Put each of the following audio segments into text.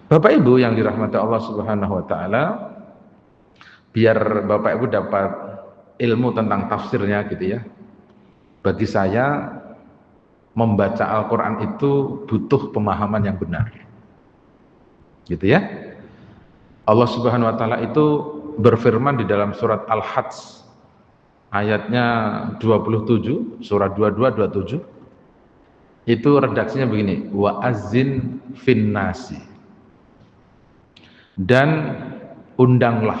Bapak Ibu yang dirahmati Allah Subhanahu wa taala, biar Bapak Ibu dapat ilmu tentang tafsirnya gitu ya. Bagi saya membaca Al-Qur'an itu butuh pemahaman yang benar. Gitu ya. Allah Subhanahu wa taala itu berfirman di dalam surat Al-Hajj ayatnya 27, surat 22 27. Itu redaksinya begini, wa azzin finnasi, dan undanglah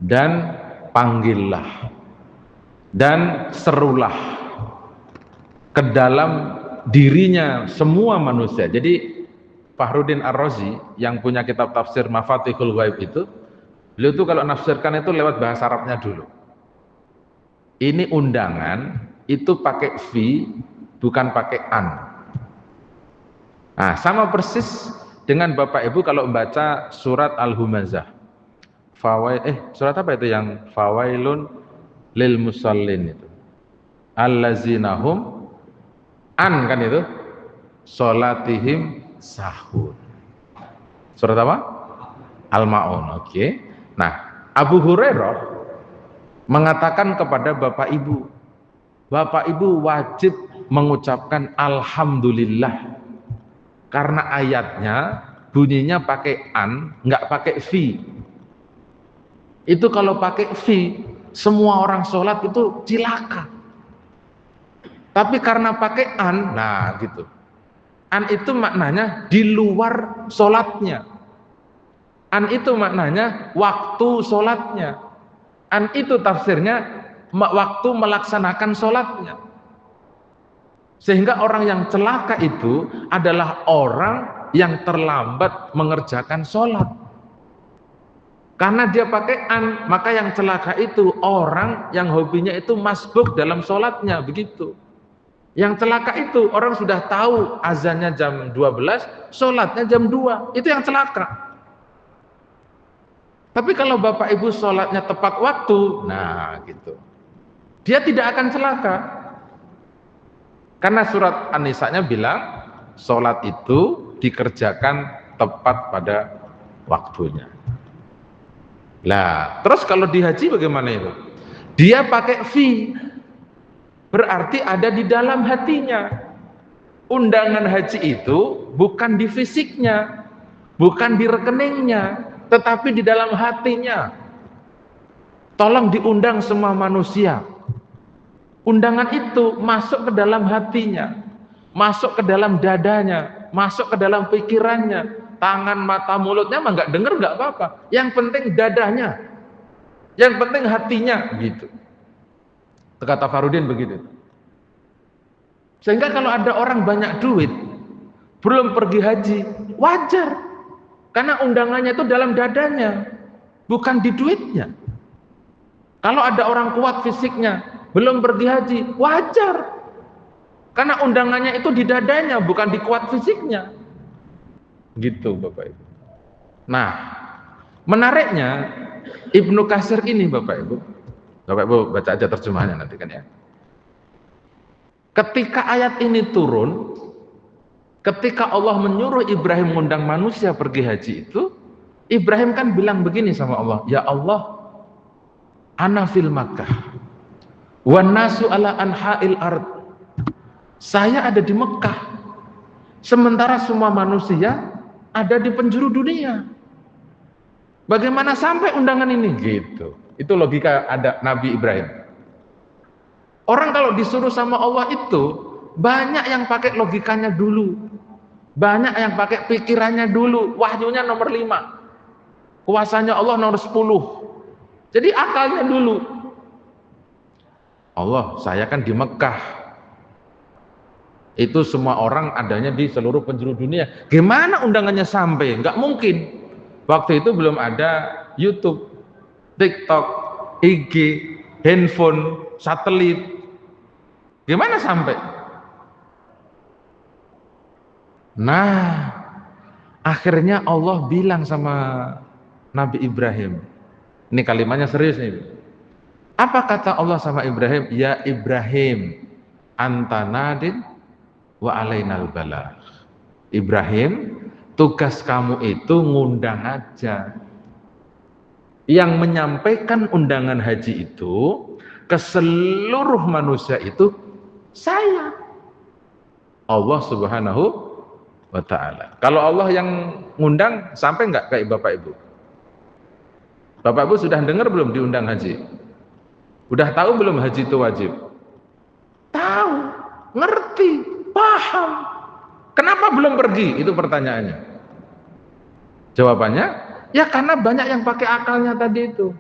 dan panggillah dan serulah ke dalam dirinya semua manusia. Jadi Fakhruddin Ar-Razi yang punya kitab tafsir Mafatihul Ghaib itu, beliau itu kalau nafsirkan itu lewat bahasa Arabnya dulu. Ini undangan itu pakai fi, bukan pakai an. Nah, sama persis dengan Bapak Ibu kalau membaca surat Al-Humazah. Surat apa itu yang fawailun lil musallin itu? Allazinahum an kan itu? Salatihim sahun. Surat apa? Al-Maun. Oke. Nah, Abu Hurairah mengatakan kepada Bapak Ibu wajib mengucapkan alhamdulillah, karena ayatnya bunyinya pakai an, nggak pakai fi. Itu kalau pakai fi, semua orang sholat itu cilaka. Tapi karena pakai an, nah gitu. An itu maknanya di luar sholatnya. An itu maknanya waktu sholatnya. An itu tafsirnya waktu melaksanakan sholatnya. Sehingga orang yang celaka itu adalah orang yang terlambat mengerjakan sholat. Karena dia pakai an, maka yang celaka itu orang yang hobinya itu masbuk dalam sholatnya, begitu. Yang celaka itu orang sudah tahu azannya jam 12, sholatnya jam 2, itu yang celaka. Tapi kalau Bapak Ibu sholatnya tepat waktu, nah gitu, dia tidak akan celaka. Karena surat An-Nisa'nya bilang sholat itu dikerjakan tepat pada waktunya. Lah, terus kalau di haji bagaimana itu? Dia pakai fi, berarti ada di dalam hatinya. Undangan haji itu bukan di fisiknya, bukan di rekeningnya, tetapi di dalam hatinya. Tolong diundang semua manusia. Undangan itu masuk ke dalam hatinya, masuk ke dalam dadanya, masuk ke dalam pikirannya. Tangan, mata, mulutnya mah nggak dengar nggak apa-apa. Yang penting dadanya, yang penting hatinya, gitu. Kata Fakhruddin begitu. Sehingga kalau ada orang banyak duit, belum pergi haji, wajar. Karena undangannya itu dalam dadanya, bukan di duitnya. Kalau ada orang kuat fisiknya, belum pergi haji, wajar. Karena undangannya itu di dadanya, bukan di kuat fisiknya. Gitu Bapak Ibu. Nah, menariknya Ibnu Katsir ini Bapak Ibu baca aja terjemahannya nanti kan ya. Ketika ayat ini turun, ketika Allah menyuruh Ibrahim mengundang manusia pergi haji itu, Ibrahim kan bilang begini sama Allah, ya Allah, ana fil Makkah wan nasu ala anha'il ard. Saya ada di Mekah, sementara semua manusia ada di penjuru dunia. Bagaimana sampai undangan ini? Gitu. Itu logika ada Nabi Ibrahim. Orang kalau disuruh sama Allah itu banyak yang pakai logikanya dulu, banyak yang pakai pikirannya dulu. Wahyunya nomor 5, kuasanya Allah nomor 10. Jadi akalnya dulu. Allah, saya kan di Mekah. Itu semua orang adanya di seluruh penjuru dunia. Gimana undangannya sampai? Enggak mungkin. Waktu itu belum ada YouTube, TikTok, IG, handphone, satelit. Gimana sampai? Nah, akhirnya Allah bilang sama Nabi Ibrahim. Ini kalimatnya serius nih. Apa kata Allah sama Ibrahim? Ya Ibrahim, anta nadin wa alainal balagh. Ibrahim, Tugas kamu itu ngundang aja. Yang menyampaikan undangan haji itu ke seluruh manusia itu saya, Allah Subhanahu wa ta'ala. Kalau Allah yang ngundang, sampai nggak kayak Bapak Ibu? Bapak Ibu sudah dengar belum diundang haji? Udah tahu belum haji itu wajib? Tahu, ngerti, paham. Kenapa belum pergi? Itu pertanyaannya. Jawabannya, ya karena banyak yang pakai akalnya tadi itu.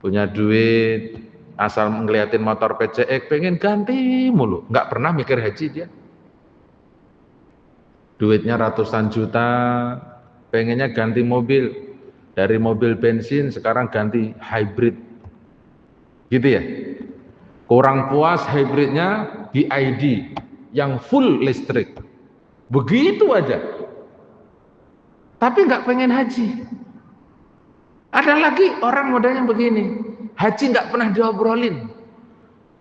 Punya duit, asal ngeliatin motor PCX, pengen ganti mulu. Nggak pernah mikir haji dia. Duitnya ratusan juta, pengennya ganti mobil. Dari mobil bensin sekarang ganti hybrid. Gitu ya? Kurang puas hybridnya BID yang full listrik. Begitu aja. Tapi nggak pengen haji. Ada lagi orang modelnya begini, haji nggak pernah diobrolin.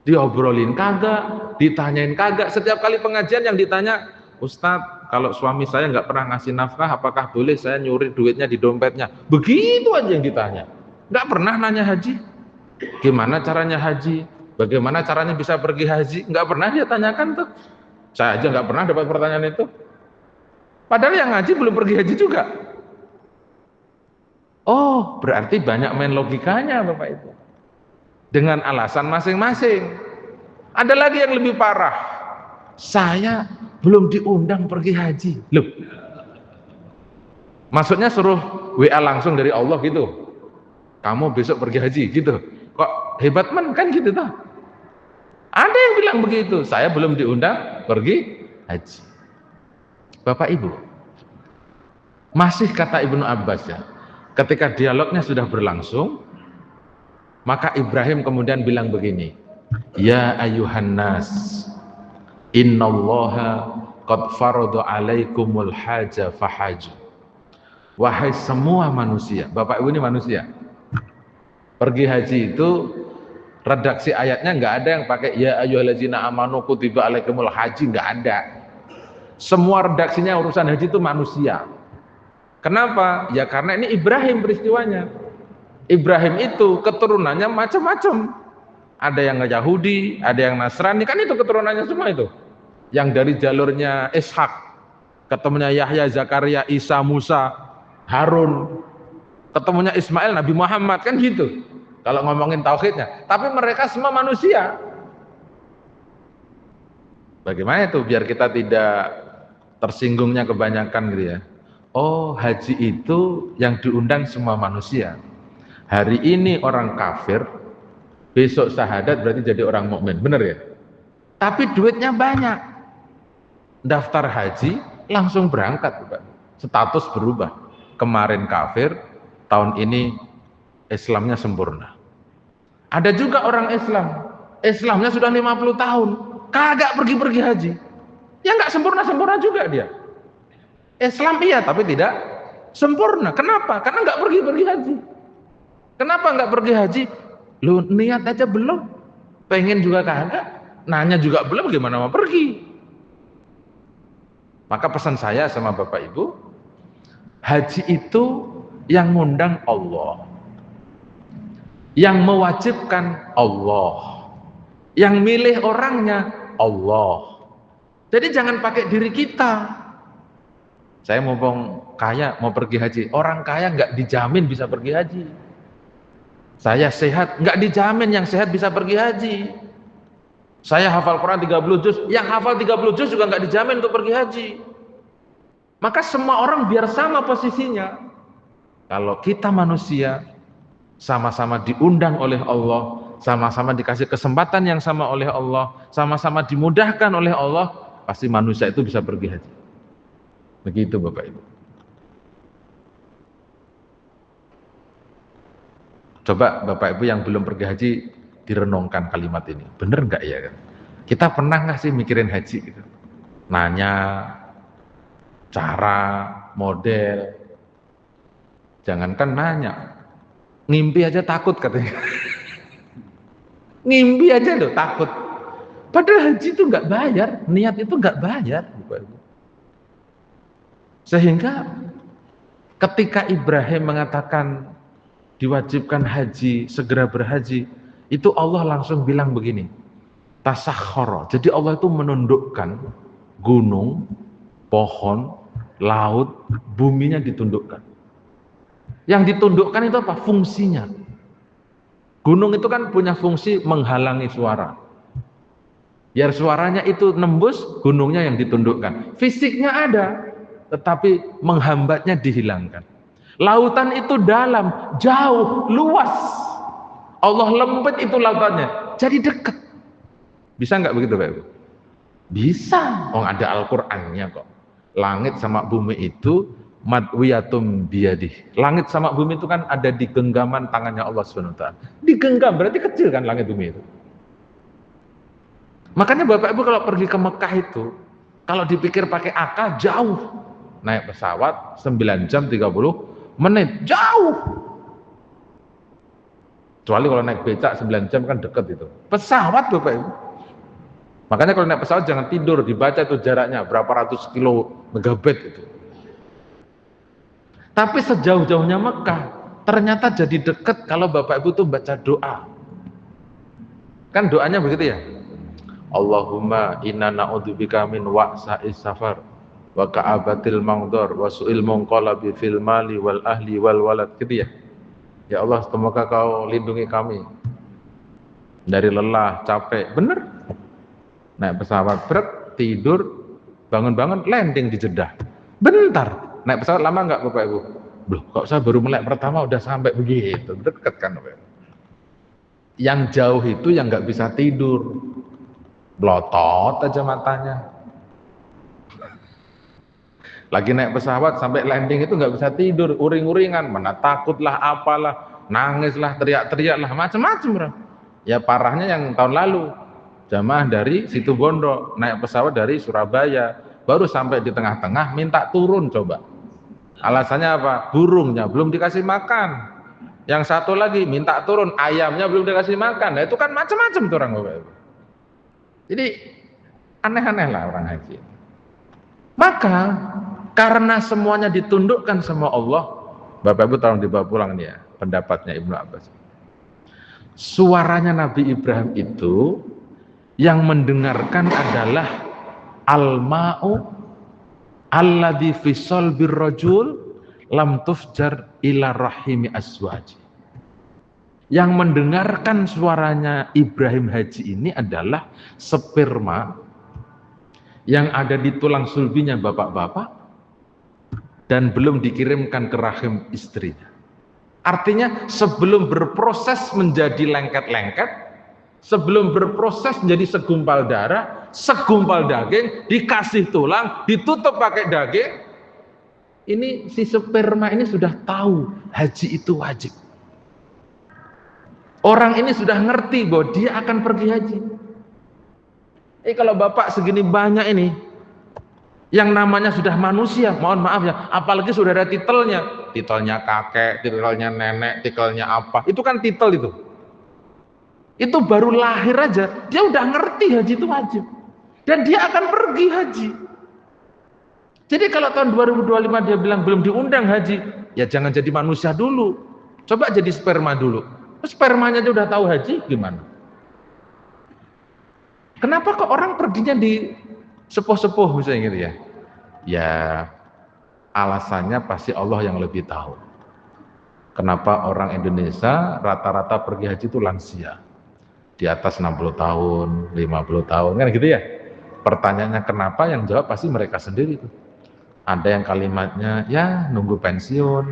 Diobrolin kagak, ditanyain kagak. Setiap kali pengajian yang ditanya, Ustadz, kalau suami saya nggak pernah ngasih nafkah, apakah boleh saya nyuri duitnya di dompetnya? Begitu aja yang ditanya. Nggak pernah nanya haji. Gimana caranya haji? Bagaimana caranya bisa pergi haji? Nggak pernah dia tanyakan tuh. Saya aja nggak pernah dapat pertanyaan itu. Padahal yang haji belum pergi haji juga. Oh, berarti banyak main logikanya Bapak Ibu. Dengan alasan masing-masing. Ada lagi yang lebih parah. Saya belum diundang pergi haji. Loh. Maksudnya suruh WA langsung dari Allah gitu. Kamu besok pergi haji gitu. Kok hebat men kan gitu toh. Ada yang bilang begitu. Saya belum diundang pergi haji. Bapak Ibu. Masih kata Ibnu Abbas ya. Ketika dialognya sudah berlangsung, maka Ibrahim kemudian bilang begini, ya ayuhan nas, innallaha qad farada alaikumul haja fahaju. Wahai semua manusia, Bapak Ibu ini manusia. Pergi haji itu redaksi ayatnya nggak ada yang pakai ya ayyuhallazina amanu kutiba alaikumul haji, nggak ada. Semua redaksinya urusan haji itu manusia. Kenapa? Ya karena ini Ibrahim peristiwanya. Ibrahim itu keturunannya macam-macam. Ada yang Yahudi, ada yang Nasrani, kan itu keturunannya semua itu. Yang dari jalurnya Ishak, ketemunya Yahya, Zakaria, Isa, Musa, Harun, ketemunya Ismail, Nabi Muhammad, kan gitu. Kalau ngomongin tauhidnya. Tapi mereka semua manusia. Bagaimana itu biar kita tidak tersinggungnya kebanyakan gitu ya. Oh, haji itu yang diundang semua manusia. Hari ini orang kafir, besok syahadat berarti jadi orang mukmin, bener ya? Tapi duitnya banyak. Daftar haji langsung berangkat, Pak. Status berubah. Kemarin kafir, tahun ini Islamnya sempurna. Ada juga orang Islam, Islamnya sudah 50 tahun, kagak pergi-pergi haji. Ya nggak sempurna-sempurna juga dia. Islam iya, tapi tidak sempurna. Kenapa? Karena nggak pergi-pergi haji. Kenapa nggak pergi haji? Lu niat aja belum, pengen juga kagak, nanya juga belum, gimana mau pergi? Maka pesan saya sama Bapak Ibu, haji itu yang ngundang Allah, yang mewajibkan Allah, yang milih orangnya Allah. Jadi jangan pakai diri kita. Saya mau kaya, mau pergi haji. Orang kaya nggak dijamin bisa pergi haji. Saya sehat, nggak dijamin yang sehat bisa pergi haji. Saya hafal Quran 30 juz, yang hafal 30 juz juga nggak dijamin untuk pergi haji. Maka semua orang biar sama posisinya. Kalau kita manusia, sama-sama diundang oleh Allah, sama-sama dikasih kesempatan yang sama oleh Allah, sama-sama dimudahkan oleh Allah, pasti manusia itu bisa pergi haji. Begitu Bapak Ibu. Coba Bapak Ibu yang belum pergi haji direnungkan kalimat ini. Bener nggak ya kan? Kita pernah nggak sih mikirin haji gitu? Nanya cara, model. Jangankan nanya, ngimpi aja takut katanya. Ngimpi aja loh takut. Padahal haji itu nggak bayar, niat itu nggak bayar Bapak Ibu. Sehingga ketika Ibrahim mengatakan diwajibkan haji, segera berhaji, itu Allah langsung bilang begini, tasakhkhara. Jadi Allah itu menundukkan gunung, pohon, laut, buminya ditundukkan. Yang ditundukkan itu apa? Fungsinya. Gunung itu kan punya fungsi menghalangi suara. Biar suaranya itu nembus, gunungnya yang ditundukkan. Fisiknya ada, tetapi menghambatnya dihilangkan. Lautan itu dalam, jauh, luas. Allah lempit itu lautannya, jadi dekat. Bisa nggak begitu Pak Ibu? Bisa. Oh, ada Al-Qur'annya kok. Langit sama bumi itu madwiyatum biyadih. Langit sama bumi itu kan ada di genggaman tangannya Allah SWT. Digenggam berarti kecil kan langit bumi itu. Makanya Bapak Ibu kalau pergi ke Mekah itu, kalau dipikir pakai akal jauh. Naik pesawat 9 jam 30 menit, jauh. Kecuali kalau naik becak 9 jam kan dekat itu. Pesawat Bapak Ibu. Makanya kalau naik pesawat jangan tidur, dibaca itu jaraknya berapa ratus kilo megabit itu. Tapi sejauh-jauhnya Mekah, ternyata jadi dekat kalau Bapak Ibu tuh baca doa. Kan doanya begitu ya. Allahumma inna na'udzubika min wa'sa'is safar wa ka'abatil mangdor wa su'il munqalabi fil mali wal ahli wal walad, gitu ya. Ya Allah, semoga kau lindungi kami dari lelah, capek. Bener. Naik pesawat berat, tidur, bangun-bangun landing di Jeddah. Bentar. Naik pesawat lama enggak Bapak Ibu? Loh, kok saya baru melek pertama udah sampai begitu. Dekat kan Bapak Ibu. Yang jauh itu yang enggak bisa tidur. Blotot aja matanya. Lagi naik pesawat sampai landing itu nggak bisa tidur, uring-uringan, mana takutlah, apalah, nangislah, teriak-teriaklah, macam-macam. Ya parahnya yang tahun lalu, jamaah dari Situbondo naik pesawat dari Surabaya, baru sampai di tengah-tengah minta turun coba. Alasannya apa? Burungnya belum dikasih makan. Yang satu lagi minta turun, ayamnya belum dikasih makan. Nah itu kan macam-macam tuh orang Bapak Ibu. Jadi aneh-aneh lah orang haji. Maka karena semuanya ditundukkan sama Allah, Bapak Ibu tolong dibawa pulang nih ya, pendapatnya Ibnu Abbas. Suaranya Nabi Ibrahim itu yang mendengarkan adalah al-ma'u alladzi fi qalbir rajul lam tufjar ila rahimi azwaji. Yang mendengarkan suaranya Ibrahim Haji ini adalah sperma yang ada di tulang sulbinya bapak-bapak dan belum dikirimkan ke rahim istrinya. Artinya sebelum berproses menjadi lengket-lengket, sebelum berproses menjadi segumpal darah, segumpal daging, dikasih tulang, ditutup pakai daging, ini si sperma ini sudah tahu haji itu wajib. Orang ini sudah ngerti bahwa dia akan pergi haji. Kalau bapak segini banyak ini, yang namanya sudah manusia, mohon maaf ya, apalagi sudah ada titelnya kakek, titelnya nenek, titelnya apa, itu kan titel itu baru lahir aja, dia udah ngerti haji itu wajib, dan dia akan pergi haji. Jadi kalau tahun 2025 dia bilang belum diundang haji, ya jangan jadi manusia dulu, coba jadi sperma dulu. Spermanya aja udah tahu haji, gimana? Kenapa kok orang perginya di sepuh-sepuh misalnya gitu ya? Ya alasannya pasti Allah yang lebih tahu. Kenapa orang Indonesia rata-rata pergi haji itu lansia, di atas 60 tahun, 50 tahun, kan gitu ya? Pertanyaannya kenapa, yang jawab pasti mereka sendiri tuh. Ada yang kalimatnya ya nunggu pensiun,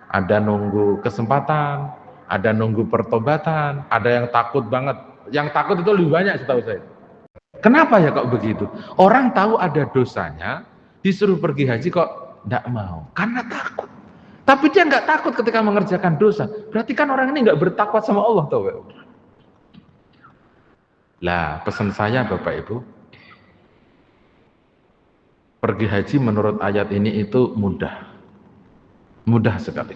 ada nunggu kesempatan, ada nunggu pertobatan, ada yang takut banget. Yang takut itu lebih banyak setahu saya. Kenapa ya kok begitu? Orang tahu ada dosanya, disuruh pergi haji kok tidak mau, karena takut. Tapi dia nggak takut ketika mengerjakan dosa. Berarti kan orang ini nggak bertakwa sama Allah, tahu? Lah, pesan saya Bapak Ibu, pergi haji menurut ayat ini itu mudah. Mudah sekali.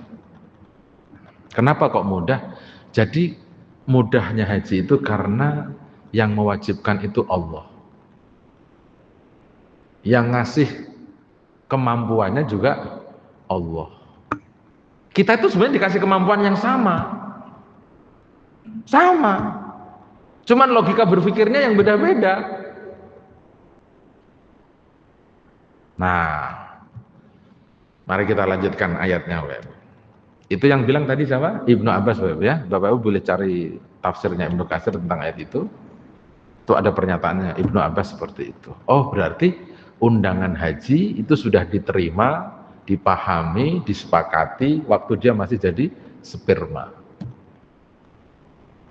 Kenapa kok mudah? Jadi mudahnya haji itu karena yang mewajibkan itu Allah. Yang ngasih kemampuannya juga Allah. Kita itu sebenarnya dikasih kemampuan yang sama. Sama. Cuman logika berpikirnya yang beda-beda. Nah, mari kita lanjutkan ayatnya, Bapak. Itu yang bilang tadi siapa? Ibnu Abbas, Bapak ya. Bapak Ibu boleh cari tafsirnya Ibnu Katsir tentang ayat itu. Itu ada pernyataannya Ibnu Abbas seperti itu. Oh, berarti undangan haji itu sudah diterima, dipahami, disepakati waktu dia masih jadi sperma.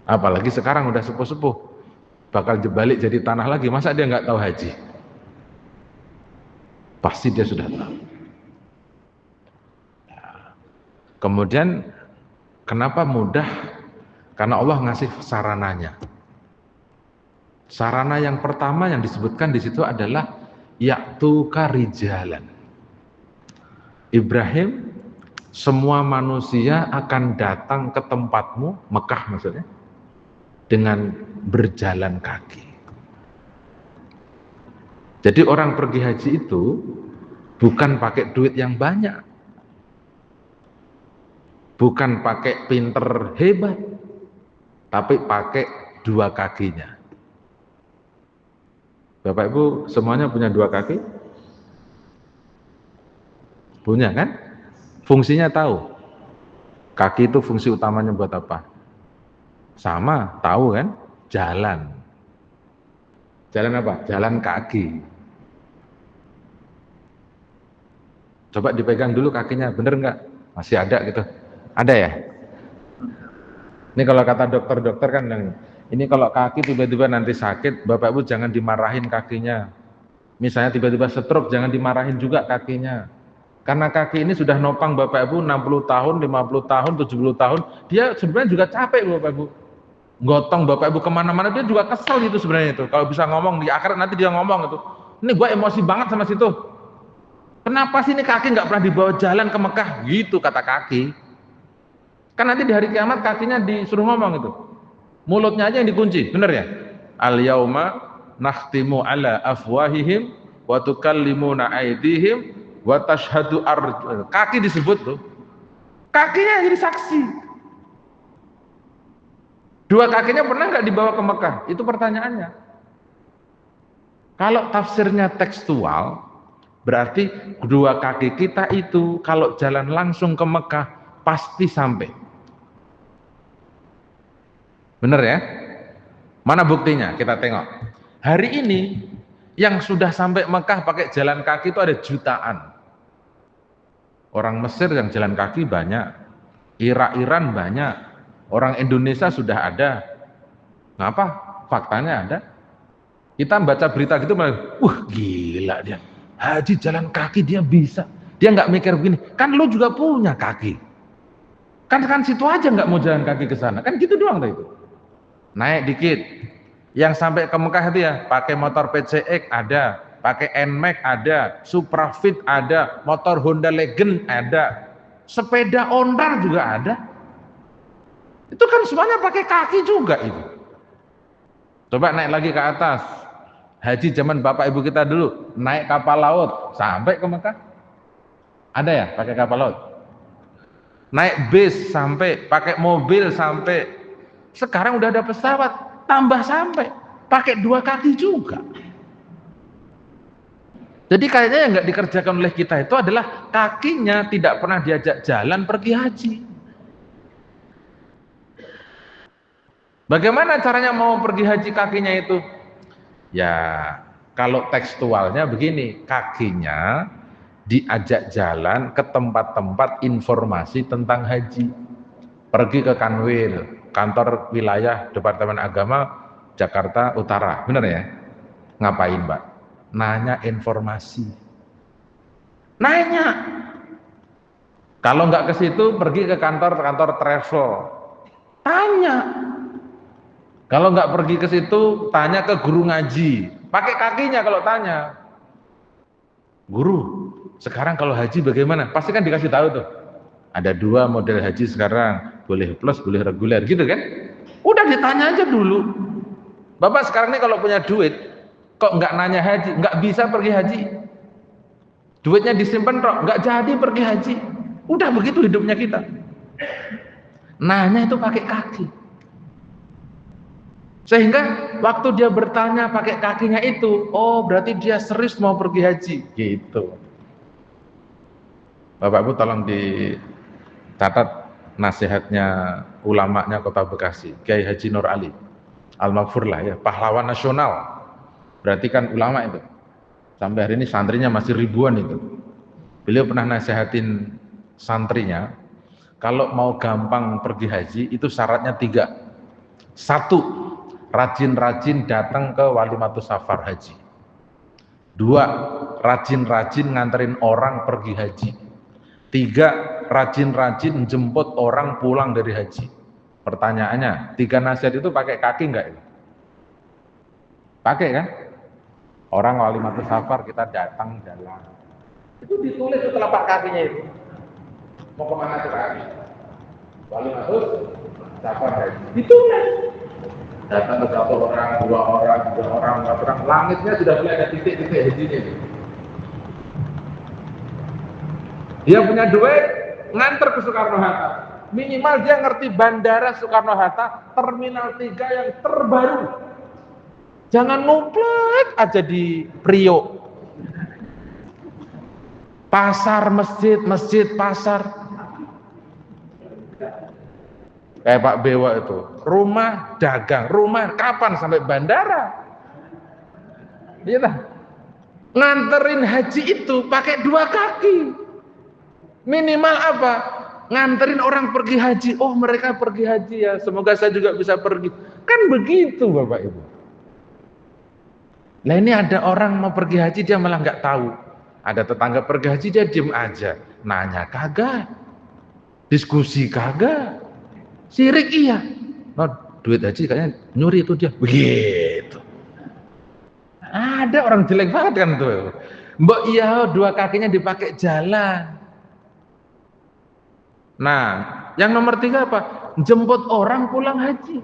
Apalagi sekarang udah sepuh-sepuh, bakal balik jadi tanah lagi, masa dia nggak tahu haji? Pasti dia sudah tahu. Kemudian kenapa mudah? Karena Allah ngasih sarananya. Sarana yang pertama yang disebutkan di situ adalah ya'tuka rijalan. Ibrahim, semua manusia akan datang ke tempatmu, Mekah maksudnya, dengan berjalan kaki. Jadi orang pergi haji itu bukan pakai duit yang banyak, bukan pakai pinter hebat, tapi pakai dua kakinya. Bapak Ibu semuanya punya dua kaki? Punya kan? Fungsinya tahu. Kaki itu fungsi utamanya buat apa? Sama, tahu kan? Jalan. Jalan apa? Jalan kaki. Coba dipegang dulu kakinya, bener nggak? Masih ada gitu? Ada ya? Ini kalau kata dokter-dokter kan, ini kalau kaki tiba-tiba nanti sakit, Bapak Ibu jangan dimarahin kakinya. Misalnya tiba-tiba stroke, jangan dimarahin juga kakinya. Karena kaki ini sudah nopang Bapak Ibu 60 tahun, 50 tahun, 70 tahun, dia sebenarnya juga capek Bapak Ibu. Gotong Bapak Ibu kemana-mana, dia juga kesel itu sebenarnya itu. Kalau bisa ngomong, di akhirat nanti dia ngomong itu. Ini gue emosi banget sama situ. Kenapa sih ini kaki nggak pernah dibawa jalan ke Mekah? Gitu kata kaki. Kan nanti di hari kiamat kakinya disuruh ngomong itu. Mulutnya aja yang dikunci, bener ya? Al-yauma nakhtimu ala afwahihim wa tukallimuna aydihim wa tashhadu arjuluhum. Kaki disebut tuh. Kakinya jadi saksi. Dua kakinya pernah nggak dibawa ke Mekah? Itu pertanyaannya. Kalau tafsirnya tekstual, berarti dua kaki kita itu kalau jalan langsung ke Mekah pasti sampai. Bener ya? Mana buktinya? Kita tengok. Hari ini yang sudah sampai Mekah pakai jalan kaki itu ada jutaan. Orang Mesir yang jalan kaki banyak, Iran banyak, orang Indonesia sudah ada. Ngapa? Faktanya ada. Kita baca berita gitu malah, gila dia. Haji jalan kaki dia bisa. Dia nggak mikir begini. Kan lu juga punya kaki. Kan situ aja nggak mau jalan kaki ke sana. Kan gitu doang tuh itu. Naik dikit. Yang sampai ke Mekah itu ya, pakai motor PCX ada, pakai NMAX ada, Suprafit ada, motor Honda Legend ada, sepeda ondar juga ada. Itu kan semuanya pakai kaki juga itu. Coba naik lagi ke atas. Haji zaman bapak ibu kita dulu, naik kapal laut sampai ke Mekah. Ada ya pakai kapal laut? Naik bis sampai, pakai mobil sampai. Sekarang udah ada pesawat, tambah sampai, pakai dua kaki juga. Jadi kayaknya yang nggak dikerjakan oleh kita itu adalah kakinya tidak pernah diajak jalan pergi haji. Bagaimana caranya mau pergi haji kakinya itu? Ya, kalau tekstualnya begini, kakinya diajak jalan ke tempat-tempat informasi tentang haji. Pergi ke Kanwil, kantor wilayah Departemen Agama Jakarta Utara, benar ya? Ngapain Mbak? Nanya informasi. Nanya. Kalau nggak ke situ, pergi ke kantor travel. Tanya. Kalau nggak pergi ke situ, tanya ke guru ngaji. Pakai kakinya kalau tanya. Guru, sekarang kalau haji bagaimana? Pasti kan dikasih tahu tuh. Ada dua model haji sekarang, boleh plus, boleh reguler, gitu kan? Udah ditanya aja dulu. Bapak sekarang ini kalau punya duit, kok nggak nanya haji, nggak bisa pergi haji. Duitnya disimpan kok, nggak jadi pergi haji. Udah begitu hidupnya kita. Nanya itu pakai kaki. Sehingga waktu dia bertanya pakai kakinya itu, oh berarti dia serius mau pergi haji. Gitu. Bapak Ibu tolong dicatat nasihatnya ulamanya Kota Bekasi, Kiai Haji Nur Ali Al-Maghfur lah ya, pahlawan nasional. Berarti kan ulama itu. Sampai hari ini santrinya masih ribuan itu. Beliau pernah nasihatin santrinya, kalau mau gampang pergi haji itu syaratnya 3. 1, rajin-rajin datang ke Walimatus Safar haji. 2, rajin-rajin nganterin orang pergi haji. 3, rajin-rajin jemput orang pulang dari haji. Pertanyaannya, 3 nasihat itu pakai kaki enggak? Pakai kan? Orang Walimatus Safar kita datang jalan. Itu ditulis di telapak kakinya itu. Mau kemana tuh kaki? Walimatus Safar haji. Ditulis. Datang ke 1 orang, 2 orang, 3 orang, 4 orang. Langitnya sudah mulai ada titik-titik hajinya. Dia punya duit, nganter ke Soekarno-Hatta. Minimal dia ngerti bandara Soekarno-Hatta, terminal 3 yang terbaru. Jangan ngumpet aja di Priok. Pasar, masjid, masjid, pasar. Kayak Pak Bewa itu, rumah dagang, rumah kapan sampai bandara? Iya. Nganterin haji itu pakai 2 kaki. Minimal apa? Nganterin orang pergi haji. Oh, mereka pergi haji ya, semoga saya juga bisa pergi. Kan begitu Bapak Ibu. Nah ini ada orang mau pergi haji dia malah nggak tahu. Ada tetangga pergi haji dia diem aja. Nanya kagak. Diskusi kagak. Sirik iya. No, duit haji kayaknya nyuri itu dia. Begitu. Ada orang jelek banget kan tuh. Mbok iya 2 kakinya dipakai jalan. Nah, yang nomor 3 apa? Jemput orang pulang haji.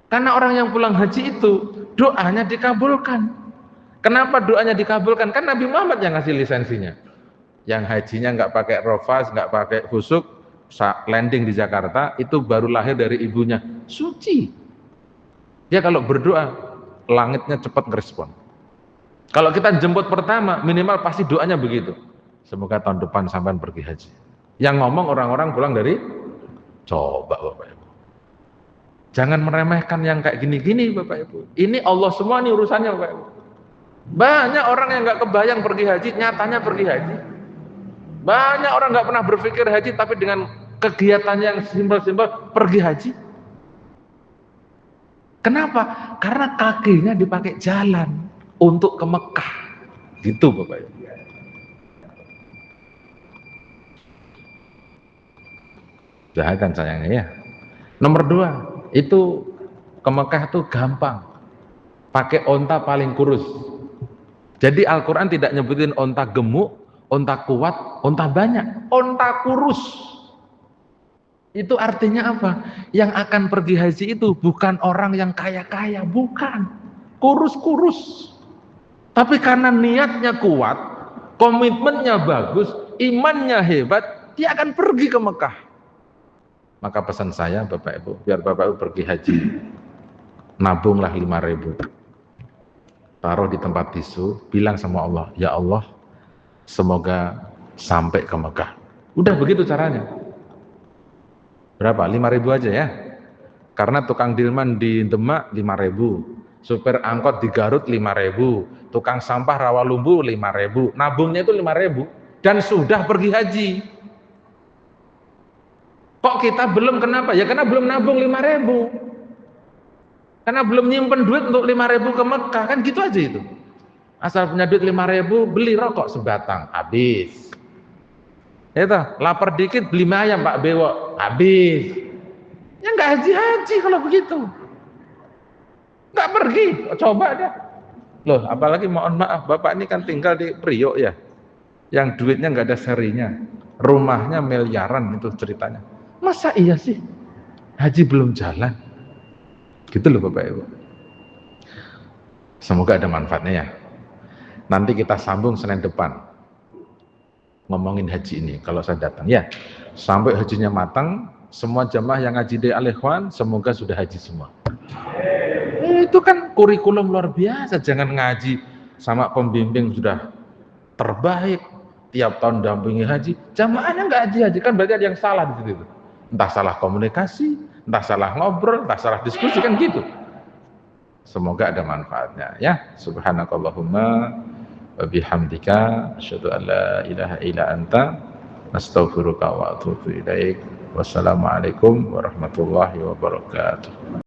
Karena orang yang pulang haji itu doanya dikabulkan. Kenapa doanya dikabulkan? Kan Nabi Muhammad yang ngasih lisensinya. Yang hajinya nggak pakai rofas, nggak pakai khusuk, landing di Jakarta, itu baru lahir dari ibunya. Suci. Dia kalau berdoa, langitnya cepat ngerespon. Kalau kita jemput pertama, minimal pasti doanya begitu. Semoga tahun depan sampean pergi haji. Yang ngomong orang-orang pulang dari, coba Bapak Ibu. Jangan meremehkan yang kayak gini-gini Bapak Ibu. Ini Allah semua nih urusannya Bapak Ibu. Banyak orang yang nggak kebayang pergi haji, nyatanya pergi haji. Banyak orang nggak pernah berpikir haji, tapi dengan kegiatannya yang simpel-simpel pergi haji. Kenapa? Karena kakinya dipakai jalan untuk ke Mekah. Gitu Bapak Ibu. Jahat kan sayangnya ya. Nomor 2, itu ke Mekah tuh gampang. Pakai onta paling kurus. Jadi Al-Quran tidak nyebutin onta gemuk, onta kuat, onta banyak. Onta kurus. Itu artinya apa? Yang akan pergi haji itu bukan orang yang kaya-kaya, bukan. Kurus-kurus. Tapi karena niatnya kuat, komitmennya bagus, imannya hebat, dia akan pergi ke Mekah. Maka pesan saya Bapak Ibu, biar Bapak Ibu pergi haji, nabunglah 5.000. Taruh di tempat tisu, bilang sama Allah, ya Allah, semoga sampai ke Mekah. Udah begitu caranya. Berapa? 5.000 aja ya. Karena tukang dilman di Demak 5.000, supir angkot di Garut 5.000, tukang sampah Rawalumbu 5.000. Nabungnya itu 5.000 dan sudah pergi haji. Kok kita belum, kenapa? Ya karena belum nabung 5.000. Karena belum nyimpen duit untuk 5.000 ke Mekah, kan gitu aja itu. Asal punya duit 5.000, beli rokok sebatang, habis. Itu, lapar dikit beli mie ayam Pak Bewo, habis. Ya nggak haji-haji kalau begitu. Nggak pergi, coba deh. Loh, apalagi mohon maaf, Bapak ini kan tinggal di Priok ya. Yang duitnya nggak ada serinya. Rumahnya miliaran itu ceritanya. Masa iya sih haji belum jalan? Gitu loh Bapak Ibu. Semoga ada manfaatnya ya. Nanti kita sambung Senin depan ngomongin haji ini kalau saya datang ya. Sampai hajinya matang, semua jamaah yang ngaji di Al-Ikhwan semoga sudah haji semua. Itu kan kurikulum luar biasa. Jangan ngaji sama pembimbing sudah terbaik, tiap tahun dampingi haji, jamaahnya nggak haji kan berarti ada yang salah di situ. Entah salah komunikasi, entah salah ngobrol, entah salah diskusi, kan gitu. Semoga ada manfaatnya ya. Subhanakallahumma wa bihamdika asyhadu an la ilaha illa anta astaghfiruka wa atubu ilaik. Wassalamualaikum warahmatullahi wabarakatuh.